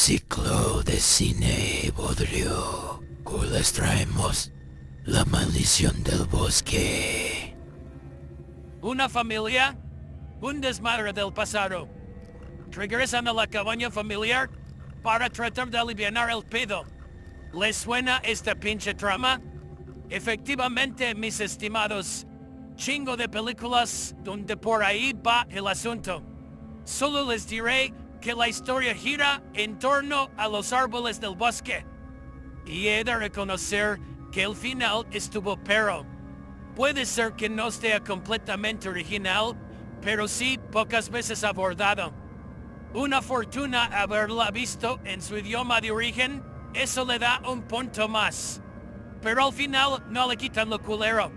Ciclo de Cine Bodrio. Hoy les traemos la maldición del bosque. Una familia, un desmadre del pasado. Regresan a la cabaña familiar para tratar de aliviar el pedo. ¿Les suena esta pinche trama? Efectivamente, mis estimados, chingo de películas donde por ahí va el asunto. Solo les diré que la historia gira en torno a los árboles del bosque. Y he de reconocer que el final estuvo pero. Puede ser que no sea completamente original, pero sí pocas veces abordado. Una fortuna haberla visto en su idioma de origen, eso le da un punto más. Pero al final no le quitan lo culero.